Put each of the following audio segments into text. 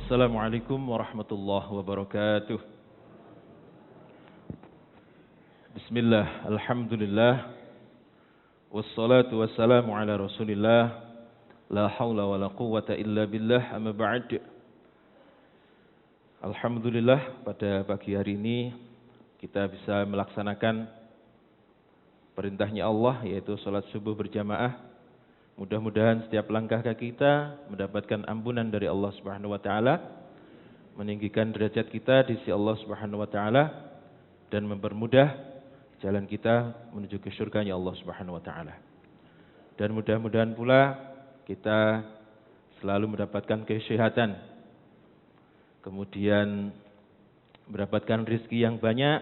Assalamualaikum warahmatullahi wabarakatuh. Bismillah, alhamdulillah, wassalatu wassalamu ala rasulillah, la hawla wa la quwwata illa billah, amma ba'd. Alhamdulillah, pada pagi hari ini kita bisa melaksanakan perintahnya Allah, yaitu salat subuh berjamaah. Mudah-mudahan setiap langkah kaki kita mendapatkan ampunan dari Allah Subhanahu wa taala, meninggikan derajat kita di sisi Allah Subhanahu wa taala dan mempermudah jalan kita menuju ke surganya Allah Subhanahu wa taala. Dan mudah-mudahan pula kita selalu mendapatkan kesehatan, kemudian mendapatkan rezeki yang banyak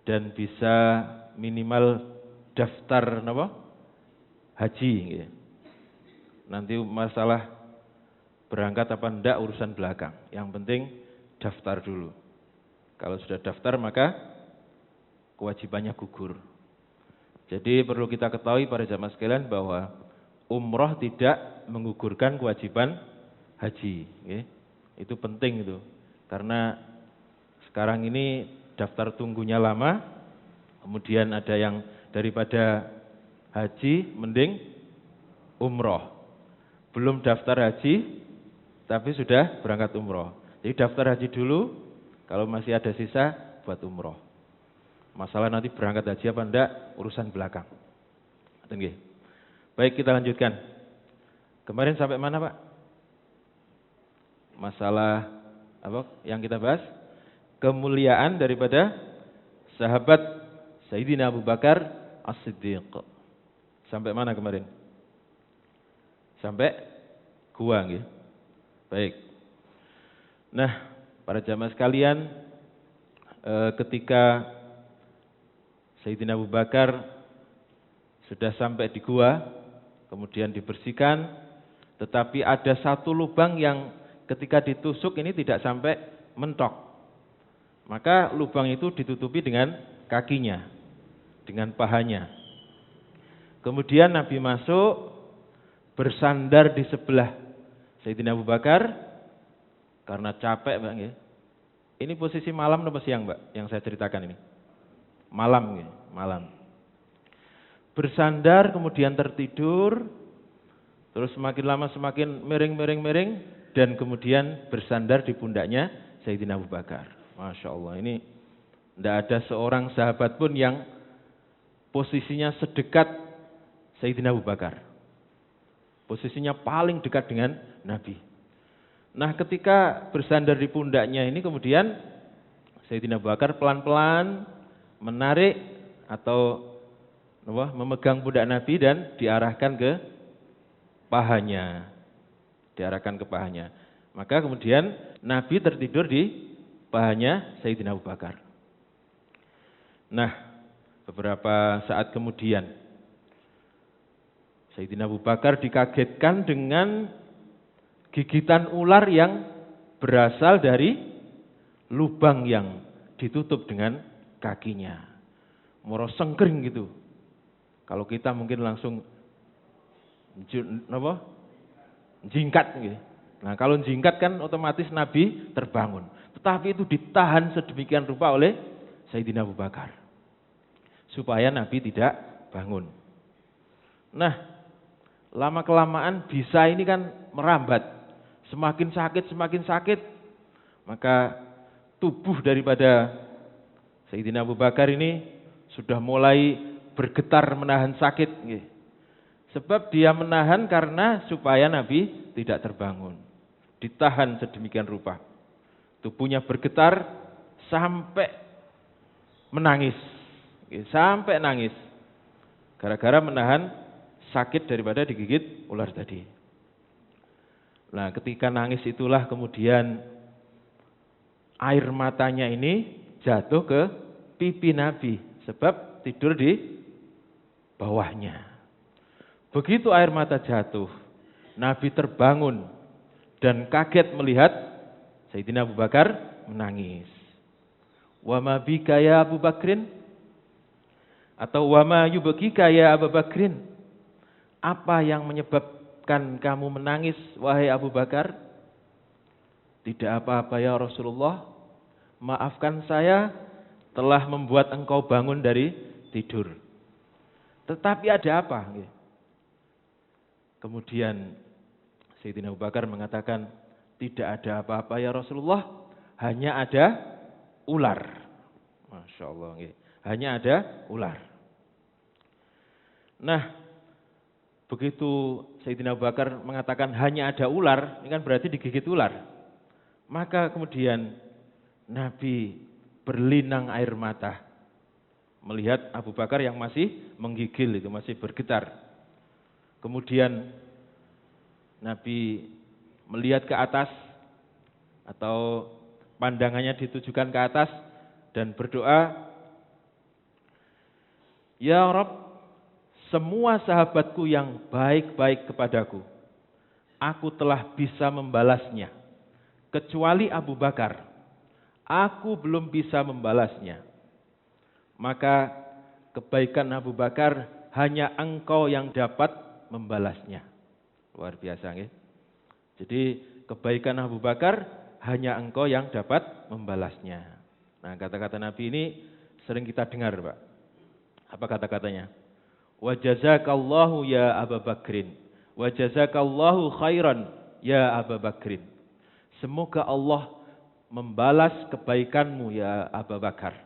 dan bisa minimal daftar haji. Nanti masalah berangkat apa enggak urusan belakang. Yang penting daftar dulu. Kalau sudah daftar maka kewajibannya gugur. Jadi perlu kita ketahui para jamaah sekalian bahwa umroh tidak menggugurkan kewajiban haji. Itu penting itu. Karena sekarang ini daftar tunggunya lama. Kemudian ada yang daripada haji mending umroh. Belum daftar haji tapi sudah berangkat umroh. Jadi daftar haji dulu, kalau masih ada sisa buat umroh. Masalah nanti berangkat haji apa enggak urusan belakang. Baik, kita lanjutkan. Kemarin sampai mana, Pak? Masalah apa yang kita bahas? Kemuliaan daripada sahabat Sayyidina Abu Bakar As-Siddiq. Sampai mana kemarin? Sampai gua, nggih. Baik. Nah, para jamaah sekalian, ketika Sayyidina Abu Bakar sudah sampai di gua, kemudian dibersihkan, tetapi ada satu lubang yang ketika ditusuk ini tidak sampai mentok. Maka lubang itu ditutupi dengan kakinya, dengan pahanya. Kemudian Nabi masuk, bersandar di sebelah Sayyidina Abu Bakar karena capek, Mbak. Ini posisi malam atau siang, Mbak, yang saya ceritakan ini? Malam, malam. Bersandar, kemudian tertidur, terus semakin lama semakin miring, dan kemudian bersandar di pundaknya Sayyidina Abu Bakar. Masya Allah, ini tidak ada seorang sahabat pun yang posisinya sedekat Sayyidina Abu Bakar. Posisinya paling dekat dengan Nabi. Nah, ketika bersandar di pundaknya ini, kemudian Sayyidina Abu Bakar pelan-pelan menarik atau memegang pundak Nabi dan diarahkan ke pahanya. Diarahkan ke pahanya. Maka kemudian Nabi tertidur di pahanya Sayyidina Abu Bakar. Nah, beberapa saat kemudian Sayyidina Abu Bakar dikagetkan dengan gigitan ular yang berasal dari lubang yang ditutup dengan kakinya. Moro sengkring gitu. Kalau kita mungkin langsung jingkat gitu. Nah, kalau jingkat kan otomatis Nabi terbangun. Tetapi itu ditahan sedemikian rupa oleh Sayyidina Abu Bakar. Supaya Nabi tidak bangun. Nah, lama-kelamaan bisa ini kan merambat. Semakin sakit. Maka tubuh daripada Sayyidina Abu Bakar ini sudah mulai bergetar menahan sakit. Sebab dia menahan karena supaya Nabi tidak terbangun. Ditahan sedemikian rupa. Tubuhnya bergetar sampai menangis. Sampai nangis. Gara-gara menahan sakit daripada digigit ular tadi. Nah, ketika nangis itulah kemudian air matanya ini jatuh ke pipi Nabi. Sebab tidur di bawahnya. Begitu air mata jatuh, Nabi terbangun dan kaget melihat Sayyidina Abu Bakar menangis. Wa ma bika ya Abu Bakrin? Atau wa ma yubkika ya Abu Bakrin? Apa yang menyebabkan kamu menangis, wahai Abu Bakar? Tidak apa-apa ya Rasulullah, maafkan saya telah membuat engkau bangun dari tidur. Tetapi ada apa? Kemudian Sayyidina Abu Bakar mengatakan, tidak ada apa-apa ya Rasulullah, hanya ada ular. Masya Allah, hanya ada ular. Nah, begitu Sayyidina Abu Bakar mengatakan hanya ada ular, ini kan berarti digigit ular. Maka kemudian Nabi berlinang air mata melihat Abu Bakar yang masih menggigil itu, masih bergetar. Kemudian Nabi melihat ke atas atau pandangannya ditujukan ke atas dan berdoa, Ya Rabb, semua sahabatku yang baik-baik kepadaku, aku telah bisa membalasnya. Kecuali Abu Bakar, aku belum bisa membalasnya. Maka kebaikan Abu Bakar hanya engkau yang dapat membalasnya. Luar biasa, nggih. Jadi kebaikan Abu Bakar hanya engkau yang dapat membalasnya. Nah, kata-kata Nabi ini sering kita dengar, Pak. Apa kata-katanya? Wa jazakallahu ya Abu Bakrin. Wa jazakallahu khairan ya Abu Bakrin. Semoga Allah membalas kebaikanmu ya Abu Bakar.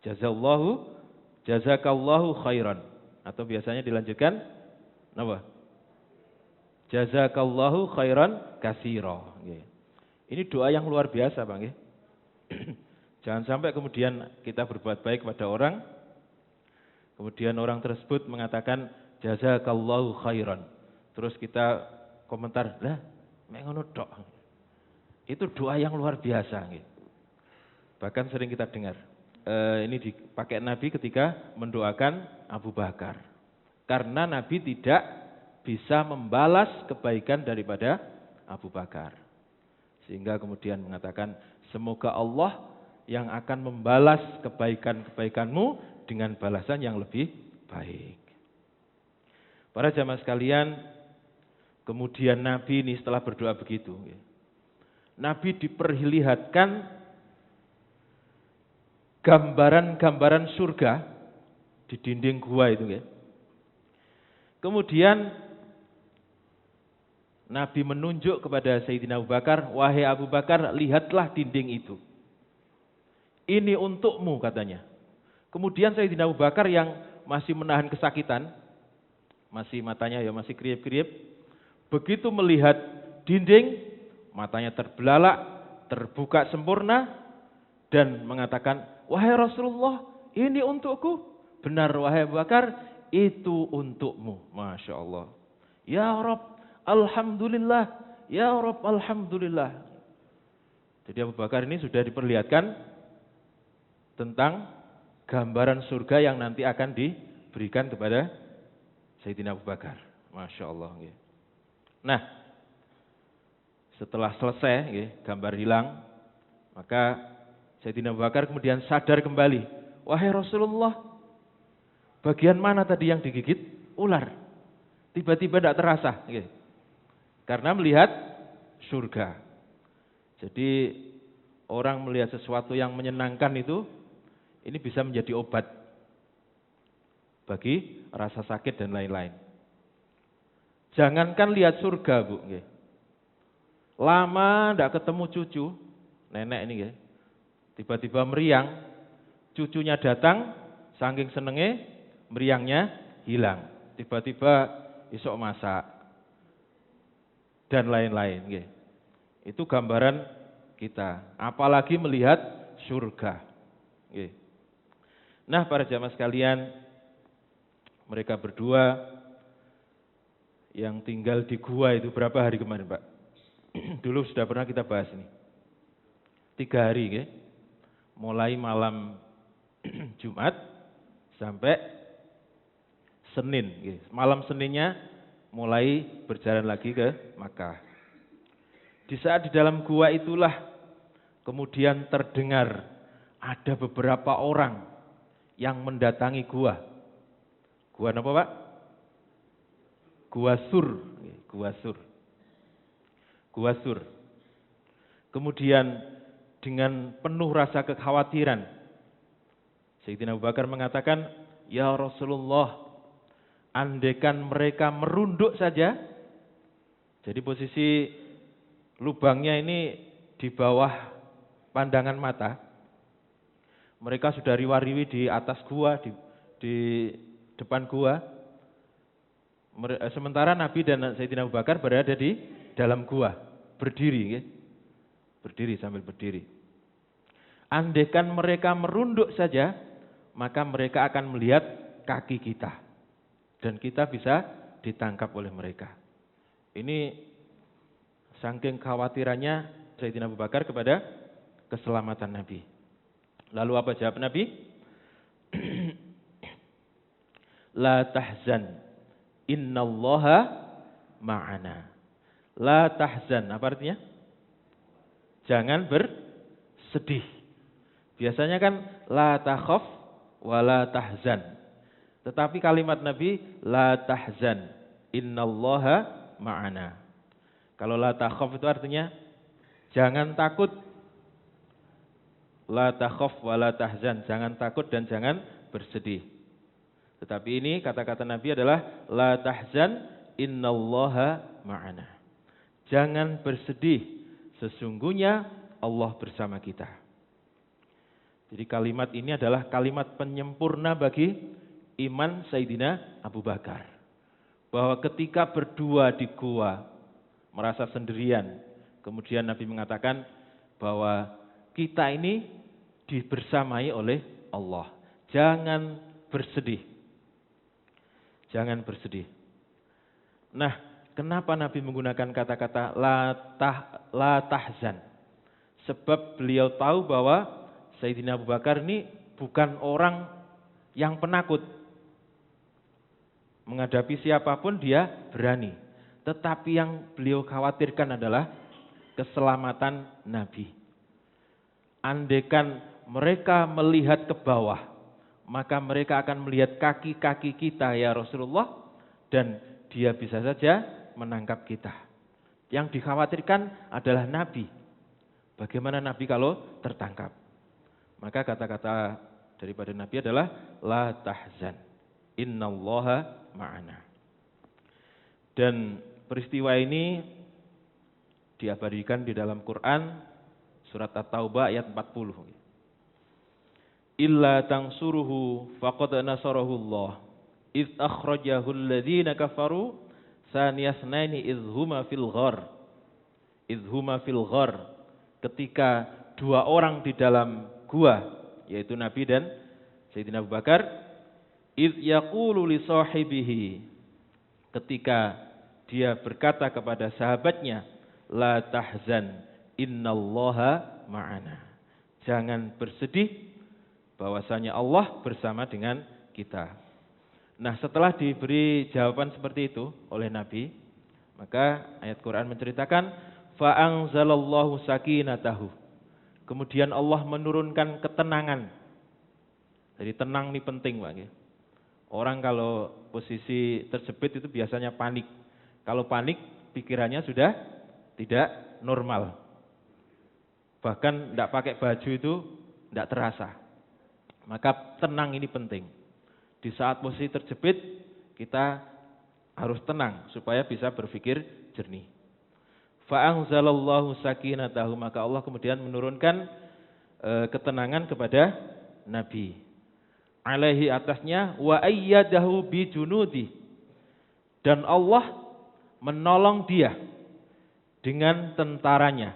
Jazakallahu khairan. Atau biasanya dilanjutkan apa? Jazakallahu khairan katsira. Ini doa yang luar biasa, Bang. Jangan sampai kemudian kita berbuat baik kepada orang, kemudian orang tersebut mengatakan jazakallahu khairan. Terus kita komentar, lah, mek ngono tok. Itu doa yang luar biasa. Bahkan sering kita dengar. Ini dipakai Nabi ketika mendoakan Abu Bakar. Karena Nabi tidak bisa membalas kebaikan daripada Abu Bakar. Sehingga kemudian mengatakan, semoga Allah yang akan membalas kebaikan-kebaikanmu dengan balasan yang lebih baik. Para jamaah sekalian, kemudian Nabi ini setelah berdoa begitu, Nabi diperlihatkan gambaran-gambaran surga di dinding gua itu. Kemudian Nabi menunjuk kepada Sayyidina Abu Bakar, wahai Abu Bakar, lihatlah dinding itu. Ini untukmu, katanya. Kemudian Sayyidina Abu Bakar yang masih menahan kesakitan, masih matanya ya masih kriip-kriip, begitu melihat dinding, matanya terbelalak, terbuka sempurna, dan mengatakan, wahai Rasulullah, ini untukku. Benar, wahai Abu Bakar, itu untukmu. Masya Allah. Ya Rabb, alhamdulillah. Ya Rabb, alhamdulillah. Jadi Abu Bakar ini sudah diperlihatkan tentang gambaran surga yang nanti akan diberikan kepada Sayyidina Abu Bakar. Masya Allah. Nah, setelah selesai gambar hilang, maka Sayyidina Abu Bakar kemudian sadar kembali. Wahai Rasulullah, bagian mana tadi yang digigit? Ular. Tiba-tiba tidak terasa. Karena melihat surga. Jadi orang melihat sesuatu yang menyenangkan itu, ini bisa menjadi obat bagi rasa sakit dan lain-lain. Jangankan lihat surga, Bu. Lama tidak ketemu cucu, nenek ini, tiba-tiba meriang, cucunya datang, saking senenge, meriangnya hilang. Tiba-tiba esok masak, dan lain-lain. Itu gambaran kita, apalagi melihat surga. Nah, para jamaah sekalian, mereka berdua yang tinggal di gua itu berapa hari kemarin, Pak? Dulu sudah pernah kita bahas ini. 3 hari, mulai malam Jumat sampai Senin. Malam Seninnya mulai berjalan lagi ke Makkah. Di saat di dalam gua itulah kemudian terdengar ada beberapa orang yang mendatangi gua. Gua apa, Pak? Gua Sur. Gua Sur. Gua Sur. Kemudian dengan penuh rasa kekhawatiran, Sayyidina Abu Bakar mengatakan, "Ya Rasulullah, andaikan mereka merunduk saja." Jadi posisi lubangnya ini di bawah pandangan mata. Mereka sudah riwa-riwi di atas gua, di depan gua. Sementara Nabi dan Sayyidina Abu Bakar berada di dalam gua, berdiri, berdiri sambil berdiri. Andaikan mereka merunduk saja, maka mereka akan melihat kaki kita. Dan kita bisa ditangkap oleh mereka. Ini saking khawatirannya Sayyidina Abu Bakar kepada keselamatan Nabi. Lalu apa jawab Nabi? La tahzan, innallaha ma'ana. La tahzan, apa artinya? Jangan bersedih. Biasanya kan la takhaf wa la tahzan. Tetapi kalimat Nabi la tahzan, innallaha ma'ana. Kalau la takhaf itu artinya jangan takut. La takhaf wa la tahzan, jangan takut dan jangan bersedih. Tetapi ini kata-kata Nabi adalah la tahzan, innallaha ma'ana. Jangan bersedih, sesungguhnya Allah bersama kita. Jadi kalimat ini adalah kalimat penyempurna bagi iman Sayyidina Abu Bakar. Bahwa ketika berdua di gua, merasa sendirian, kemudian Nabi mengatakan bahwa kita ini dibersamai oleh Allah. Jangan bersedih. Jangan bersedih. Nah, kenapa Nabi menggunakan kata-kata la tahzan? Sebab beliau tahu bahwa Sayyidina Abu Bakar ini bukan orang yang penakut. Menghadapi siapapun dia berani. Tetapi yang beliau khawatirkan adalah keselamatan Nabi. Andaikan mereka melihat ke bawah, maka mereka akan melihat kaki-kaki kita ya Rasulullah, dan dia bisa saja menangkap kita. Yang dikhawatirkan adalah Nabi. Bagaimana Nabi kalau tertangkap? Maka kata-kata daripada Nabi adalah la tahzan, innallaha ma'ana. Dan peristiwa ini diabadikan di dalam Quran surat At-Taubah ayat 40. Illa tansuruhu faqad nasarahu Allah idz akhrajahu alladziina kafaru saniyasnaini idhuma fil ghar. Ketika dua orang di dalam gua, yaitu Nabi dan Sayyidina Abu Bakar, idz yaqulu li sahibihi, ketika dia berkata kepada sahabatnya, la tahzan, innallaha ma'ana. Jangan bersedih, bahwasanya Allah bersama dengan kita. Nah, setelah diberi jawaban seperti itu oleh Nabi, maka ayat Quran menceritakan fa'anzalallahu sakinatahu. Kemudian Allah menurunkan ketenangan. Jadi tenang ini penting, Pak. Orang kalau posisi terjepit itu biasanya panik. Kalau panik, pikirannya sudah tidak normal. Bahkan tidak pakai baju itu tidak terasa. Maka tenang ini penting. Di saat posisi terjepit, kita harus tenang supaya bisa berpikir jernih. Fa'anzalallahu sakinatahu, maka Allah kemudian menurunkan ketenangan kepada Nabi. Alaihi, atasnya, wa ayyadahu bi junudi, dan Allah menolong dia dengan tentaranya,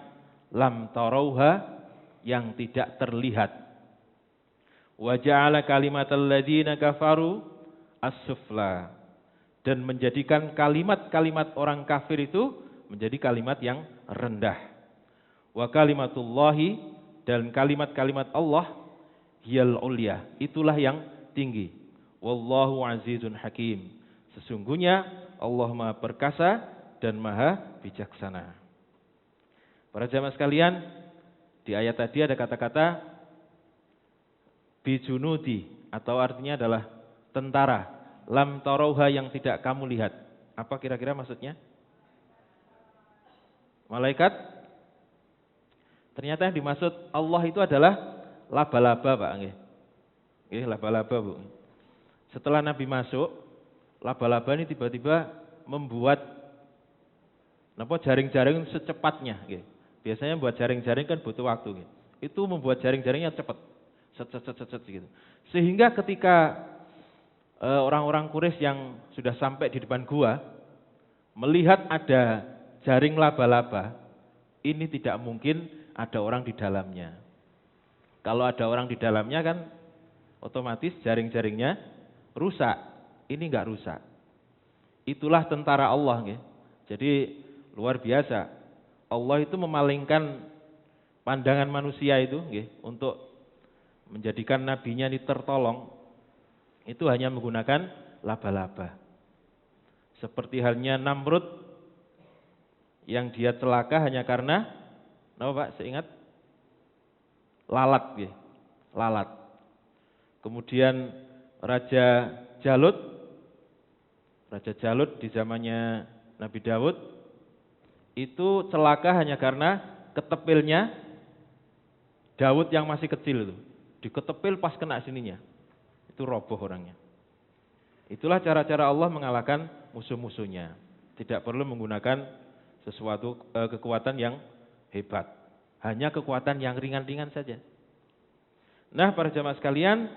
lam tarauha, yang tidak terlihat. Wa ja'ala kalimatal ladzina kafaru as-sufla, dan menjadikan kalimat-kalimat orang kafir itu menjadi kalimat yang rendah. Wa kalimatullahi, dan kalimat-kalimat Allah hiyal ulya, itulah yang tinggi. Wallahu azizun hakim, sesungguhnya Allah Maha perkasa dan Maha bijaksana. Para jamaah sekalian, di ayat tadi ada kata-kata bijunudi, atau artinya adalah tentara. Lam tarauha, yang tidak kamu lihat. Apa kira-kira maksudnya? Malaikat? Ternyata yang dimaksud Allah itu adalah laba-laba, Pak. Nggih, laba-laba, Bu. Setelah Nabi masuk, laba-laba ini tiba-tiba membuat jaring-jaring secepatnya. Nggih. Biasanya buat jaring-jaring kan butuh waktu. Nggih. Itu membuat jaring-jaringnya cepat. Set gitu. Sehingga ketika orang-orang Quraisy yang sudah sampai di depan gua melihat ada jaring laba-laba, ini tidak mungkin ada orang di dalamnya. Kalau ada orang di dalamnya kan otomatis jaring-jaringnya rusak. Ini enggak rusak. Itulah tentara Allah. Nggih. Jadi luar biasa. Allah itu memalingkan pandangan manusia itu nggih, untuk menjadikan nabinya ini tertolong. Itu hanya menggunakan laba-laba. Seperti halnya Namrud yang dia celaka hanya karena apa Pak? Seingat lalat nggih. Lalat. Kemudian Raja Jalut di zamannya Nabi Daud itu celaka hanya karena ketepilnya Daud yang masih kecil itu. Diketepil pas kena sininya. Itu roboh orangnya. Itulah cara-cara Allah mengalahkan musuh-musuhnya. Tidak perlu menggunakan sesuatu kekuatan yang hebat. Hanya kekuatan yang ringan-ringan saja. Nah, para jamaah sekalian,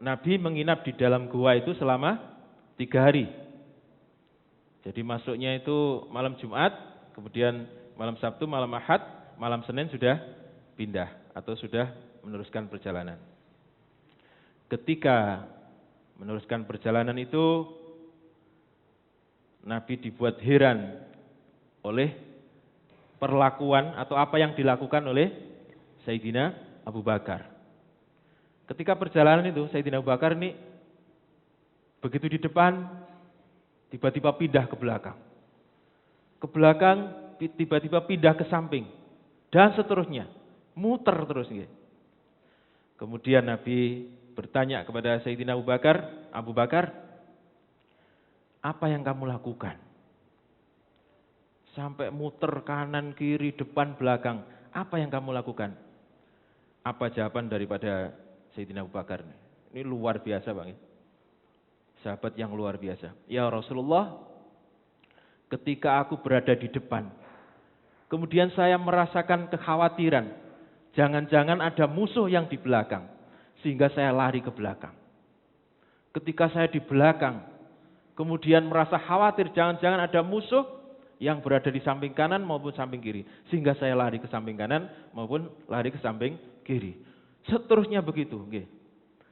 Nabi menginap di dalam gua itu selama 3 hari. Jadi masuknya itu malam Jumat, kemudian malam Sabtu, malam Ahad, malam Senin sudah pindah atau sudah meneruskan perjalanan. Ketika meneruskan perjalanan itu, Nabi dibuat heran oleh perlakuan atau apa yang dilakukan oleh Sayyidina Abu Bakar. Ketika perjalanan itu, Sayyidina Abu Bakar ini begitu di depan, tiba-tiba pindah ke belakang. Ke belakang, tiba-tiba pindah ke samping. Dan seterusnya. Muter terus. Kemudian Nabi bertanya kepada Sayyidina Abu Bakar, apa yang kamu lakukan? Sampai muter kanan, kiri, depan, belakang. Apa yang kamu lakukan? Apa jawaban daripada Sayyidina Abu Bakar? Ini luar biasa, Bang. Sahabat yang luar biasa. Ya Rasulullah, ketika aku berada di depan, kemudian saya merasakan kekhawatiran, jangan-jangan ada musuh yang di belakang, sehingga saya lari ke belakang. Ketika saya di belakang, kemudian merasa khawatir, jangan-jangan ada musuh yang berada di samping kanan maupun samping kiri, sehingga saya lari ke samping kanan maupun lari ke samping kiri. Seterusnya begitu, nggih.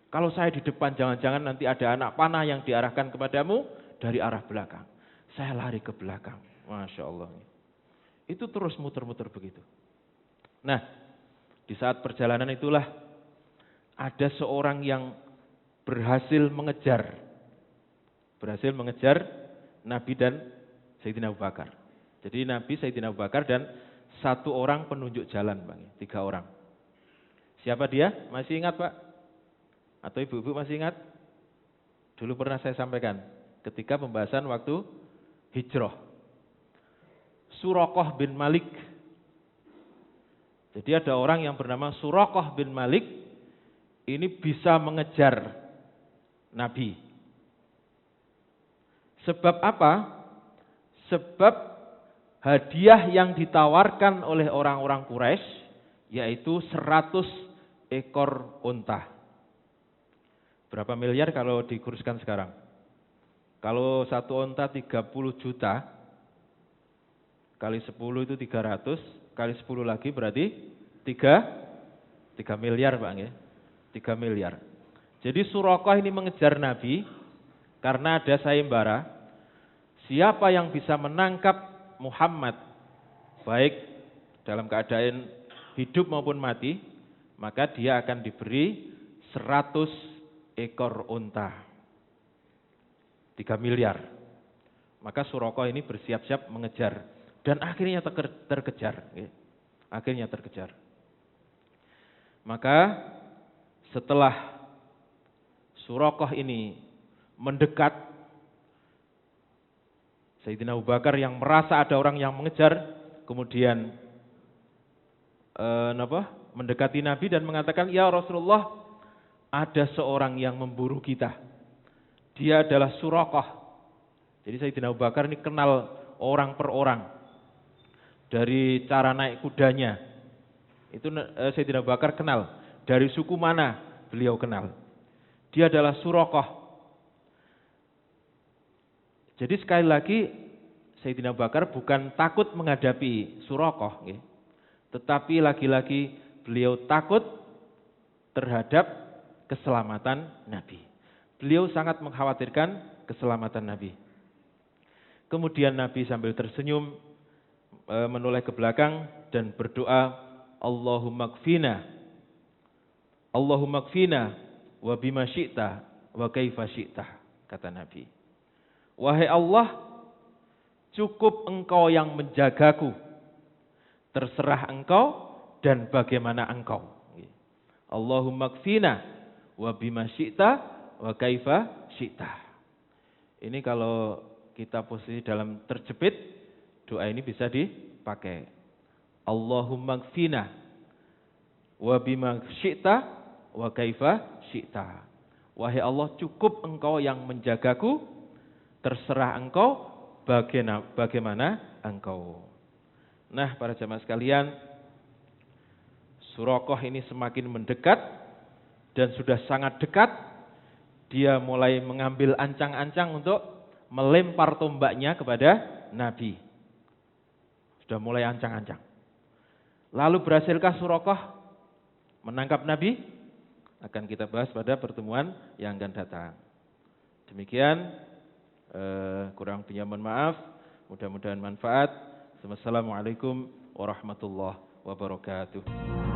Kalau saya di depan, jangan-jangan nanti ada anak panah yang diarahkan kepadamu dari arah belakang. Saya lari ke belakang. Masya Allah. Itu terus muter-muter begitu. Nah, di saat perjalanan itulah ada seorang yang berhasil mengejar Nabi dan Sayyidina Abu Bakar. Jadi Nabi, Sayyidina Abu Bakar dan satu orang penunjuk jalan, Bang. 3 orang. Siapa dia? Masih ingat, Pak? Atau ibu-ibu masih ingat? Dulu pernah saya sampaikan ketika pembahasan waktu hijrah. Suraqah bin Malik. Jadi ada orang yang bernama Suraqah bin Malik, ini bisa mengejar Nabi. Sebab apa? Sebab hadiah yang ditawarkan oleh orang-orang Quraisy yaitu 100 ekor unta. Berapa miliar kalau dikurskan sekarang? Kalau satu unta 30 juta, kali 10 itu 300, kali 10 lagi berarti 3 miliar, Pak. 3 miliar. Jadi Suraqah ini mengejar Nabi karena ada sayembara. Siapa yang bisa menangkap Muhammad, baik dalam keadaan hidup maupun mati, maka dia akan diberi 100 ekor unta. 3 miliar. Maka Suraqah ini bersiap-siap mengejar. Dan akhirnya terkejar. Akhirnya terkejar. Maka setelah Suraqah ini mendekat, Sayyidina Abu Bakar yang merasa ada orang yang mengejar, kemudian mendekati Nabi dan mengatakan, "Ya Rasulullah, ada seorang yang memburu kita. Dia adalah Suraqah." Jadi Sayyidina Abu Bakar ini kenal orang per orang. Dari cara naik kudanya, itu Sayyidina Abu Bakar kenal. Dari suku mana beliau kenal. Dia adalah Suraqah. Jadi sekali lagi Sayyidina Abu Bakar bukan takut menghadapi Suraqah, tetapi lagi-lagi beliau takut terhadap keselamatan Nabi. Beliau sangat mengkhawatirkan keselamatan Nabi. Kemudian Nabi sambil tersenyum menoleh ke belakang dan berdoa, Allahumma kfina wa bima syi'ta wa kaifa syi'ta, kata Nabi. Wahai Allah, cukup engkau yang menjagaku, terserah engkau dan bagaimana engkau. Allahumma kfina wa bima syi'ta wa kaifa syi'ta. Ini kalau kita posisi dalam terjepit, doa ini bisa dipakai. Allahumma kfina wa bima syi'ta wa kaifa syi'ta. Wahai Allah, cukup engkau yang menjagaku, terserah engkau bagaimana engkau. Nah, para jamaah sekalian, Suraqah ini semakin mendekat dan sudah sangat dekat. Dia mulai mengambil ancang-ancang untuk melempar tombaknya kepada Nabi. Sudah mulai ancang-ancang. Lalu berhasilkah Suraqah menangkap Nabi? Akan kita bahas pada pertemuan yang akan datang. Demikian, kurang lebihnya mohon maaf. Mudah-mudahan manfaat. Wassalamualaikum warahmatullahi wabarakatuh.